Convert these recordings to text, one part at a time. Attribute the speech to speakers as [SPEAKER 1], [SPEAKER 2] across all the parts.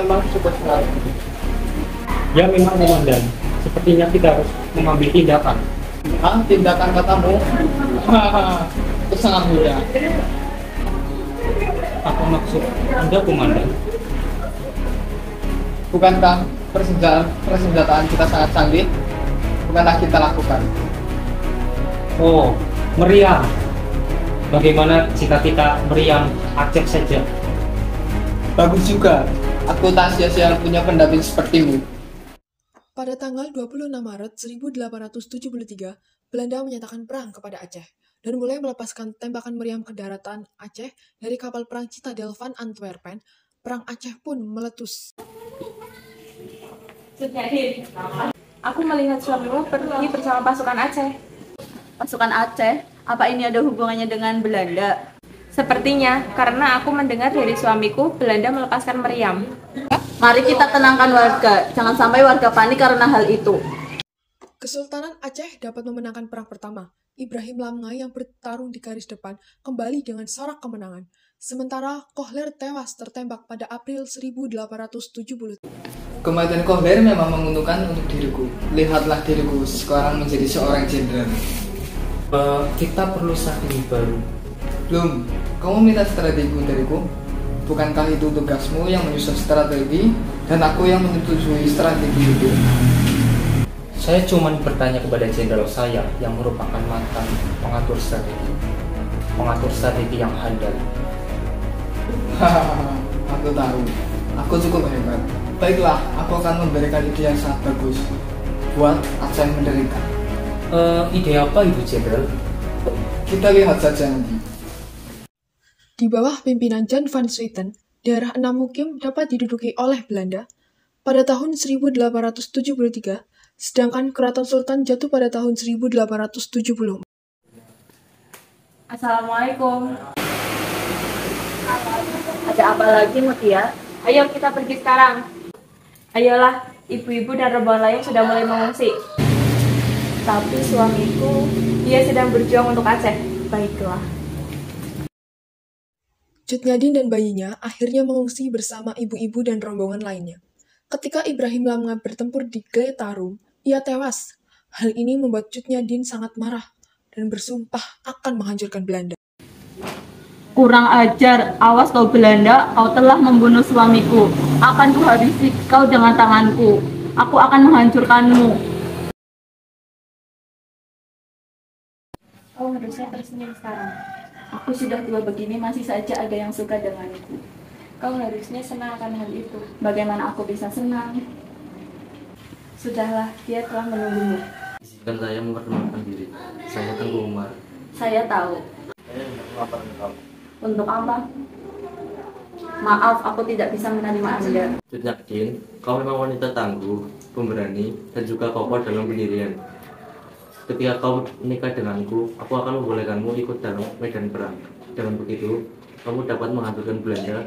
[SPEAKER 1] memang cukup sekali.
[SPEAKER 2] Ya memang komandan, sepertinya kita harus mengambil tindakan.
[SPEAKER 1] Tindakan katamu? Itu sangat mudah.
[SPEAKER 2] Apa maksud Anda komandan?
[SPEAKER 1] Bukankah persenjataan kita sangat canggih? Bukanlah kita lakukan.
[SPEAKER 2] Oh, meriam. Bagaimana jika kita meriam Aceh saja?
[SPEAKER 1] Bagus juga. Aku tak sia-sia punya pendamping sepertimu.
[SPEAKER 3] Pada tanggal 26 Maret 1873, Belanda menyatakan perang kepada Aceh dan mulai melepaskan tembakan meriam ke daratan Aceh dari kapal perang Citadel van Antwerpen. Perang Aceh pun meletus.
[SPEAKER 4] Aku melihat suamimu pergi bersama pasukan Aceh.
[SPEAKER 5] Pasukan Aceh? Apa ini ada hubungannya dengan Belanda?
[SPEAKER 4] Sepertinya, karena aku mendengar dari suamiku, Belanda melepaskan meriam.
[SPEAKER 5] Mari kita tenangkan warga, jangan sampai warga panik karena hal itu.
[SPEAKER 3] Kesultanan Aceh dapat memenangkan perang pertama. Ibrahim Lamngai yang bertarung di garis depan kembali dengan sorak kemenangan. Sementara Kohler tewas tertembak pada April 1870.
[SPEAKER 1] Kematian Kohler memang menguntungkan untuk diriku. Lihatlah diriku sekarang menjadi seorang jenderal.
[SPEAKER 2] Kita perlu strategi baru.
[SPEAKER 1] Belum, kamu minta strategi dariku? Bukankah itu tugasmu yang menyusun strategi dan aku yang menyetujui strategi itu?
[SPEAKER 2] Saya cuma bertanya kepada jenderal saya yang merupakan mantan pengatur strategi yang handal.
[SPEAKER 1] Hahaha, aku tahu. Aku cukup hebat. Baiklah, aku akan memberikan ide yang sangat bagus buat Aceh menderita.
[SPEAKER 2] Ide apa itu, jenderal?
[SPEAKER 1] Kita lihat saja nanti.
[SPEAKER 3] Di bawah pimpinan Jan van Swieten, daerah Enam Mukim dapat diduduki oleh Belanda pada tahun 1873, sedangkan Keraton Sultan jatuh pada tahun 1870.
[SPEAKER 4] Assalamualaikum.
[SPEAKER 5] Ada apa lagi, Mutia?
[SPEAKER 4] Ayo kita pergi sekarang. Ayolah, ibu-ibu dan rombongan lain sudah mulai mengungsi. Tapi suamiku, dia sedang berjuang untuk Aceh. Baiklah.
[SPEAKER 3] Cut Nyadin dan bayinya akhirnya mengungsi bersama ibu-ibu dan rombongan lainnya. Ketika Ibrahim Lamngai bertempur di Gletarum, ia tewas. Hal ini membuat Cut Nyadin sangat marah dan bersumpah akan menghancurkan Belanda.
[SPEAKER 5] Kurang ajar, awas kau Belanda, kau telah membunuh suamiku. Akan kuhabisi kau dengan tanganku. Aku akan menghancurkanmu.
[SPEAKER 4] Kau harusnya tersenyum sekarang.
[SPEAKER 5] Aku sudah tua begini, masih saja ada yang suka denganku.
[SPEAKER 4] Kau harusnya senang akan hal itu.
[SPEAKER 5] Bagaimana aku bisa senang?
[SPEAKER 4] Sudahlah, dia telah menunggumu.
[SPEAKER 6] Izinkan saya memperkenalkan diri. Saya Tengku Umar.
[SPEAKER 5] Saya tahu.
[SPEAKER 6] Saya hendak melaporkan kamu.
[SPEAKER 5] Untuk apa? Maaf, aku tidak bisa menerima Anda.
[SPEAKER 6] Cut Nyadin, kau memang wanita tangguh, pemberani, dan juga kokoh dalam pendirian. Ketika kau menikah denganku, aku akan membolehkanmu ikut dalam medan perang. Dengan begitu, kamu dapat menghancurkan Belanda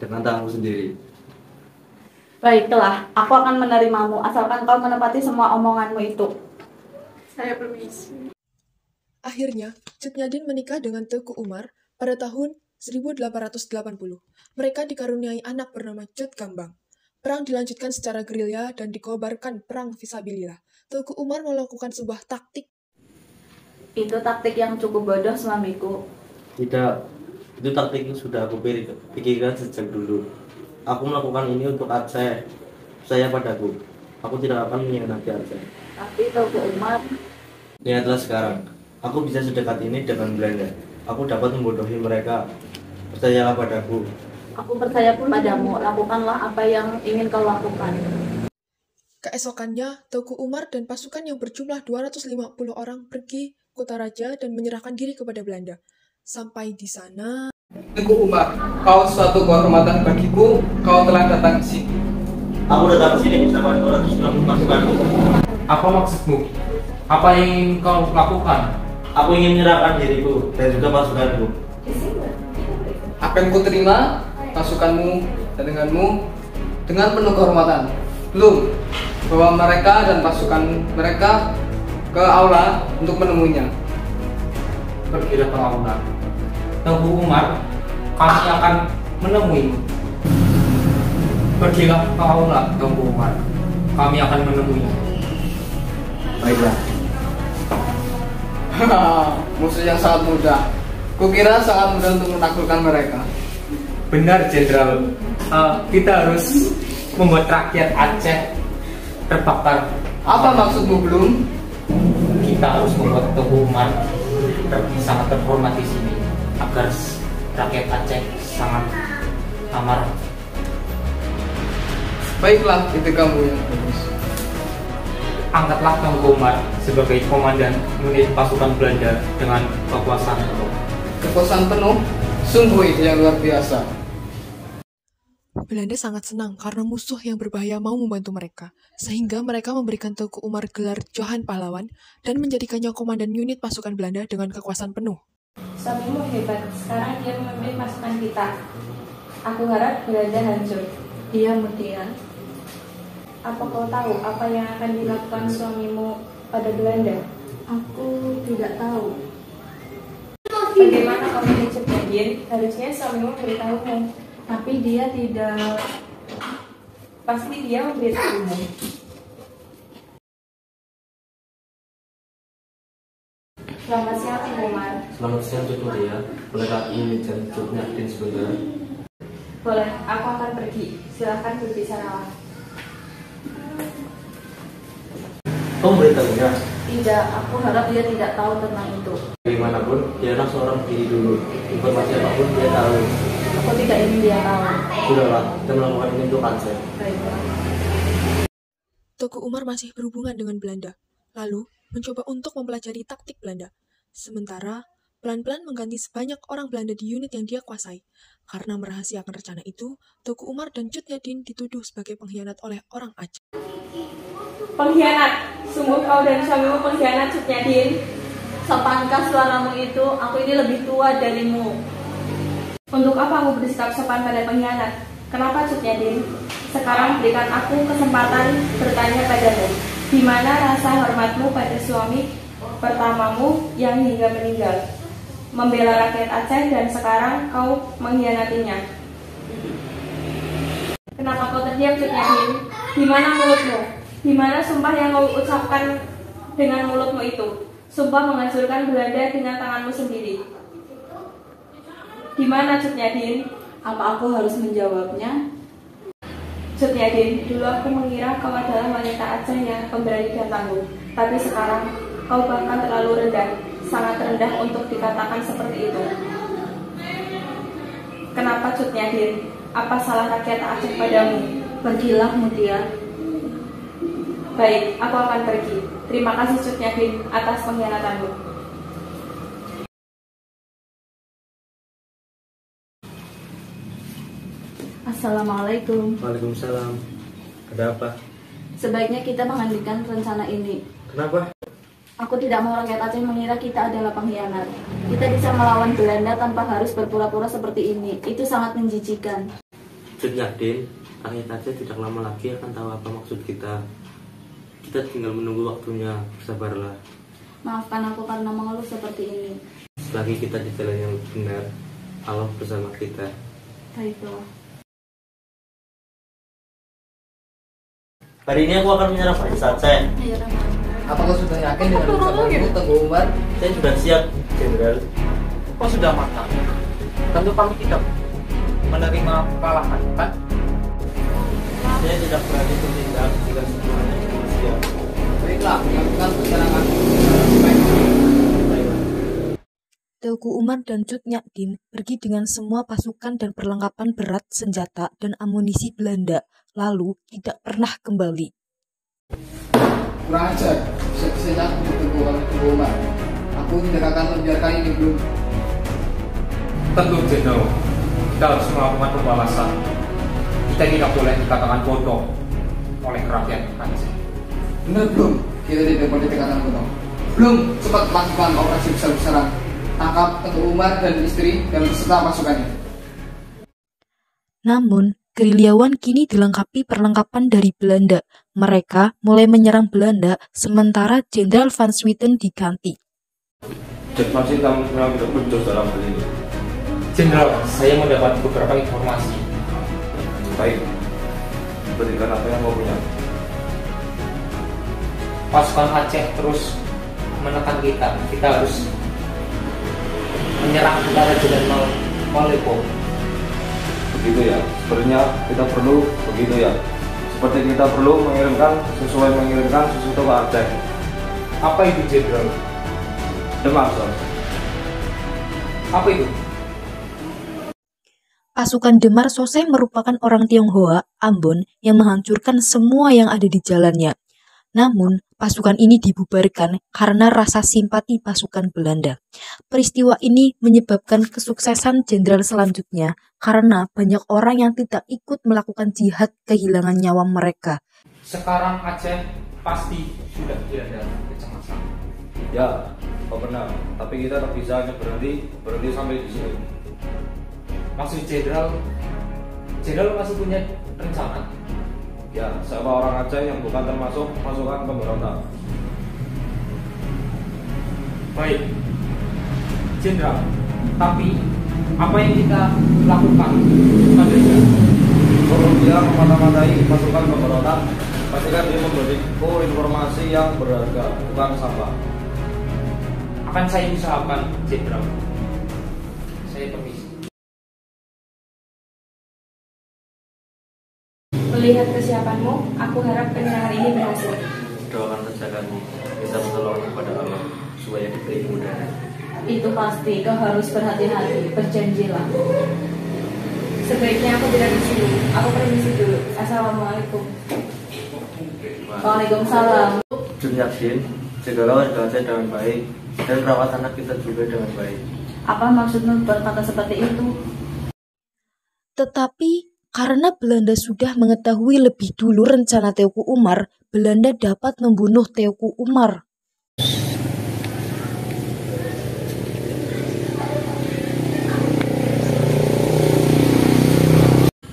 [SPEAKER 6] dengan tanganmu sendiri.
[SPEAKER 5] Baiklah, aku akan menerimamu, asalkan kau menepati semua omonganmu itu.
[SPEAKER 4] Saya permisi.
[SPEAKER 3] Akhirnya, Cut Nyadin menikah dengan Teuku Umar pada tahun 1880. Mereka dikaruniai anak bernama Cut Gambang. Perang dilanjutkan secara gerilya dan dikobarkan perang fisabilillah. Teuku Umar melakukan sebuah taktik.
[SPEAKER 5] Itu taktik yang cukup bodoh, suamiku.
[SPEAKER 6] Tidak, itu taktik yang sudah aku pikirkan sejak dulu. Aku melakukan ini untuk Aceh. Saya padaku. Aku tidak akan mengkhianati Aceh.
[SPEAKER 5] Tapi Teuku Umar...
[SPEAKER 6] Lihatlah sekarang. Aku bisa sedekat ini dengan Belanda. Aku dapat membodohi mereka. Percayalah padaku.
[SPEAKER 5] Aku percaya padamu, lakukanlah apa yang ingin kau lakukan.
[SPEAKER 3] Keesokannya, Teuku Umar dan pasukan yang berjumlah 250 orang pergi ke Kutaraja dan menyerahkan diri kepada Belanda. Sampai di sana...
[SPEAKER 1] Tengku Umar, kau suatu kehormatan bagiku, kau telah datang ke sini.
[SPEAKER 6] Aku datang ke sini bersama 250 pasukanku.
[SPEAKER 2] Apa maksudmu? Apa yang ingin kau lakukan?
[SPEAKER 6] Aku ingin menyerahkan diriku dan juga pasukanku.
[SPEAKER 1] Akan ku terima pasukanmu dan denganmu dengan penuh kehormatan. Belum, bawa mereka dan pasukan mereka ke aula untuk menemuinya.
[SPEAKER 2] Pergilah ke aula. Tengku Umar, kami akan menemuimu. Pergilah kaulah Tengku Umar. Kami akan menemui.
[SPEAKER 1] Baiklah. Musuh yang sangat mudah. Kukira sangat mudah untuk menaklukkan mereka.
[SPEAKER 2] Benar, Jenderal. Kita harus membuat rakyat Aceh terbakar.
[SPEAKER 1] Apa maksudmu, Belum?
[SPEAKER 2] Kita harus membuat Tengku Umar sangat terhormat di sini agar rakyat Aceh sangat amarah.
[SPEAKER 1] Baiklah, itu kamu yang bagus.
[SPEAKER 2] Angkatlah Tengku Umar sebagai komandan unit pasukan Belanda dengan kekuasaan penuh.
[SPEAKER 1] Kekuasaan penuh, sungguh itu yang luar biasa.
[SPEAKER 3] Belanda sangat senang karena musuh yang berbahaya mau membantu mereka, sehingga mereka memberikan Tengku Umar gelar Johan Pahlawan dan menjadikannya komandan unit pasukan Belanda dengan kekuasaan penuh.
[SPEAKER 4] Suamimu hebat, sekarang dia memimpin pasukan kita. Aku harap Belanda hancur.
[SPEAKER 5] Iya, Mutia.
[SPEAKER 4] Apa kau tahu apa yang akan dilakukan suamimu pada Belanda?
[SPEAKER 5] Aku tidak tahu.
[SPEAKER 4] Bagaimana kau mencegah dia? Harusnya suamimu memberitahumu.
[SPEAKER 5] Tapi dia tidak.
[SPEAKER 4] Pasti dia memberitahumu. Selamat siang, Ibu Umar.
[SPEAKER 6] Selamat siang, Cuk Mutia. Bolehkah ini dan Cuk Nyadin sebentar?
[SPEAKER 4] Boleh, aku akan pergi. Silahkan berbicaralah.
[SPEAKER 6] Kau memberitahunya?
[SPEAKER 5] Tidak, aku harap dia tidak tahu tentang itu.
[SPEAKER 6] Bagaimanapun, dialah seorang diri dulu. Informasi apapun dia tahu.
[SPEAKER 5] Aku tidak ingin dia tahu.
[SPEAKER 6] Sudahlah, kita melakukan ini untuk Aceh.
[SPEAKER 5] Baiklah.
[SPEAKER 3] Tengku Umar masih berhubungan dengan Belanda, lalu mencoba untuk mempelajari taktik Belanda. Sementara, pelan-pelan mengganti sebanyak orang Belanda di unit yang dia kuasai. Karena merahasiakan rencana itu, Tengku Umar dan Cut Nyadin dituduh sebagai pengkhianat oleh orang Aceh.
[SPEAKER 4] Pengkhianat! Sungguh kau dan suamimu pengkhianat, Cut Nyadin.
[SPEAKER 5] Sopankah suaramu itu? Aku ini lebih tua darimu.
[SPEAKER 4] Untuk apa aku bersikap sopan pada pengkhianat? Kenapa, Cut Nyadin? Sekarang berikan aku kesempatan bertanya padamu. Di mana rasa hormatmu pada suami pertamamu yang hingga meninggal? Membela rakyat Aceh dan sekarang kau mengkhianatinya. Kenapa kau terdiam, Cut Nyadin? Di mana mulutmu? Di mana sumpah yang kau ucapkan dengan mulutmu itu? Sumpah menghancurkan Belanda dengan tanganmu sendiri. Di mana, Cut Nyadin?
[SPEAKER 5] Apa aku harus menjawabnya?
[SPEAKER 4] Cut Nyadin, dulu aku mengira kau adalah wanita Aceh yang pemberani dan tangguh. Tapi sekarang kau bahkan terlalu rendah, sangat rendah untuk dikatakan seperti itu. Kenapa, Cut Nyadin? Apa salah rakyat Aceh padamu?
[SPEAKER 5] Pergilah, Mutia.
[SPEAKER 4] Baik, aku akan pergi. Terima kasih, Cut Nyadin, atas pengkhianatanmu.
[SPEAKER 5] Assalamualaikum.
[SPEAKER 6] Waalaikumsalam. Ada apa?
[SPEAKER 5] Sebaiknya kita menghentikan rencana ini.
[SPEAKER 6] Kenapa?
[SPEAKER 5] Aku tidak mau rakyat Aceh mengira kita adalah pengkhianat. Kita bisa melawan Belanda tanpa harus berpura-pura seperti ini. Itu sangat menjijikan.
[SPEAKER 6] Cuk Nyadin, rakyat Aceh tidak lama lagi akan tahu apa maksud kita. Kita tinggal menunggu waktunya. Bersabarlah.
[SPEAKER 5] Maafkan aku karena mengeluh seperti ini.
[SPEAKER 6] Selagi kita di jalan yang benar, Allah bersama kita.
[SPEAKER 5] Baiklah.
[SPEAKER 6] Hari ini aku akan menyerang Rakyat Aceh.
[SPEAKER 1] Apakah sudah yakin dengan ucapanmu, Tengku Umar?
[SPEAKER 6] Saya sudah siap, Jenderal.
[SPEAKER 2] Kau sudah matang. Tentu kami tidak menerima kekalahan, kan?
[SPEAKER 6] Saya tidak berani bertindak jika semuanya belum siap.
[SPEAKER 1] Baiklah, lakukan penyerangan.
[SPEAKER 7] Tengku Umar dan Cut Nyadin pergi dengan semua pasukan dan perlengkapan berat, senjata, dan amunisi Belanda, lalu tidak pernah kembali.
[SPEAKER 1] Kurang ajar, bisa-bisanya aku ditunggu oleh Tengku Umar. Aku tidak akan membiarkan ini, Belum.
[SPEAKER 2] Tentu, Jenderal. Kita harus melakukan pembalasan. Kita tidak boleh dikatakan bodoh oleh rakyat Aceh.
[SPEAKER 1] Benar, Belum. Kita tidak boleh dikatakan bodoh. Belum, cepat lakukan operasi besar-besaran. Tangkap Tengku Umar dan istri dan beserta pasukannya.
[SPEAKER 7] Namun, gerilyawan kini dilengkapi perlengkapan dari Belanda. Mereka mulai menyerang Belanda, sementara Jenderal Van Swieten diganti.
[SPEAKER 8] Masih kamu memang tidak becus dalam hal ini.
[SPEAKER 2] Jenderal, saya mendapat beberapa informasi.
[SPEAKER 8] Baik, berikan apa yang kau punya.
[SPEAKER 2] Pasukan Aceh terus menekan kita. Kita harus menyerang negara Jalan Malipo.
[SPEAKER 8] Begitu ya, sebenarnya kita perlu begitu ya. Seperti kita perlu mengirimkan susu ke Aceh.
[SPEAKER 2] Apa itu, Jenderal?
[SPEAKER 8] Demam, Son.
[SPEAKER 2] Apa itu?
[SPEAKER 7] Pasukan Demar Soseh merupakan orang Tionghoa, Ambon, yang menghancurkan semua yang ada di jalannya. Namun, pasukan ini dibubarkan karena rasa simpati pasukan Belanda. Peristiwa ini menyebabkan kesuksesan jenderal selanjutnya karena banyak orang yang tidak ikut melakukan jihad kehilangan nyawa mereka.
[SPEAKER 2] Sekarang Aceh pasti sudah tidak ada kecemasan.
[SPEAKER 8] Ya, kau benar. Tapi kita tak bisa hanya berhenti sampai di sini.
[SPEAKER 2] Maksud Jenderal masih punya rencana?
[SPEAKER 8] Ya, siapa orang Aceh yang bukan termasuk pasukan pemberontak?
[SPEAKER 2] Baik, Jenderal. Tapi apa yang kita lakukan selanjutnya?
[SPEAKER 8] Kalau dia memata-matai pasukan pemberontak, pastikan dia memberiku informasi yang berharga, bukan sampah.
[SPEAKER 2] Akan saya usahakan, Jenderal. Saya permisi.
[SPEAKER 4] Melihat kesiapanmu, aku harap penyerangan ini berhasil.
[SPEAKER 6] Doakan saja kami, minta pertolongan kepada Allah supaya diberi kemudahan.
[SPEAKER 4] Itu pasti, kau harus berhati-hati, berjanjilah. Sebaiknya aku tidak di sini. Aku permisi dulu. Assalamualaikum. Waalaikumsalam.
[SPEAKER 6] Cut Nyak-din, jagalah warga Aceh dengan baik dan rawat anak kita juga dengan baik.
[SPEAKER 4] Apa maksudmu berkata seperti itu?
[SPEAKER 7] Tetapi karena Belanda sudah mengetahui lebih dulu rencana Teuku Umar, Belanda dapat membunuh Teuku Umar.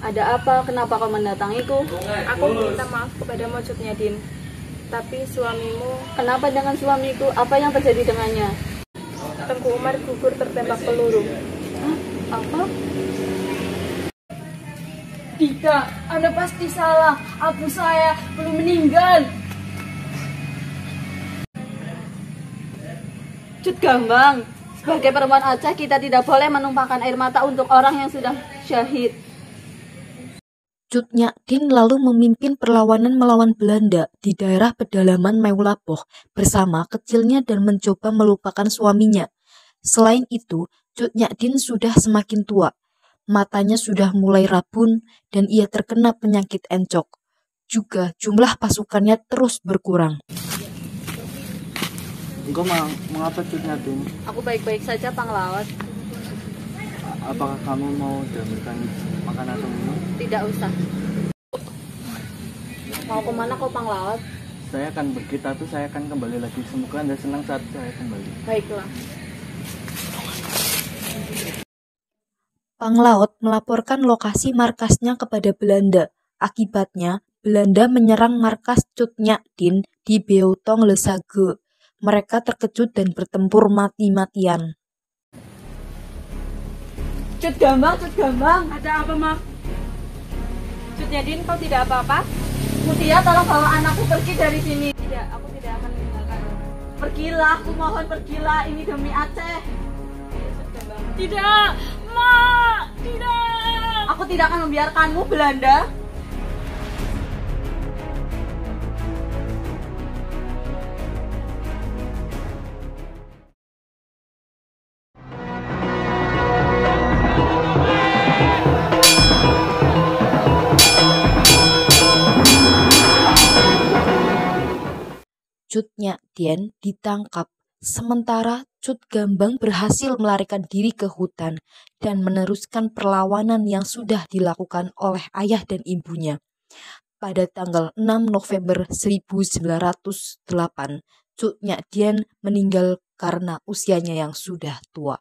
[SPEAKER 5] Ada apa? Kenapa kau mendatangiku?
[SPEAKER 9] Aku minta maaf kepada Cut Nyak-din. Tapi suamimu...
[SPEAKER 5] Kenapa dengan suamiku? Apa yang terjadi dengannya?
[SPEAKER 9] Tengku Umar gugur tertembak peluru.
[SPEAKER 5] Hah? Apa?
[SPEAKER 9] Tidak, Anda pasti salah. Abu saya belum meninggal.
[SPEAKER 5] Cut Gambang, sebagai perempuan Aceh kita tidak boleh menumpahkan air mata untuk orang yang sudah syahid.
[SPEAKER 7] Cut Nyak-din lalu memimpin perlawanan melawan Belanda di daerah pedalaman Meulaboh bersama kecilnya dan mencoba melupakan suaminya. Selain itu, Cut Nyak-din sudah semakin tua. Matanya sudah mulai rabun dan ia terkena penyakit encok. Juga jumlah pasukannya terus berkurang.
[SPEAKER 10] Engkau mengapa Cut Nyak-din?
[SPEAKER 5] Aku baik-baik saja, Panglawat.
[SPEAKER 10] Apakah kamu mau diberikan makan atau minum?
[SPEAKER 5] Tidak usah. Mau kemana kau, Panglawat?
[SPEAKER 10] Saya akan pergi, tapi saya akan kembali lagi. Semoga Anda senang saat saya kembali.
[SPEAKER 5] Baiklah.
[SPEAKER 7] Panglaut melaporkan lokasi markasnya kepada Belanda. Akibatnya, Belanda menyerang markas Cut Nyak-din di Beutong Le Sage. Mereka terkejut dan bertempur mati-matian.
[SPEAKER 5] Cut Gambang.
[SPEAKER 9] Ada apa, Mak? Cut Nyak-din, kau tidak apa-apa?
[SPEAKER 5] Mutia, tolong bawa anakku pergi dari sini.
[SPEAKER 9] Tidak, aku tidak akan meninggalkanmu.
[SPEAKER 5] Pergilah, aku mohon pergilah. Ini demi Aceh.
[SPEAKER 9] Tidak, Mak, tidak.
[SPEAKER 5] Aku tidak akan membiarkanmu, Belanda.
[SPEAKER 7] Cut Nyak-din ditangkap, sementara Cut Gambang berhasil melarikan diri ke hutan dan meneruskan perlawanan yang sudah dilakukan oleh ayah dan ibunya. Pada tanggal 6 November 1908, Cut Nyak-din meninggal karena usianya yang sudah tua.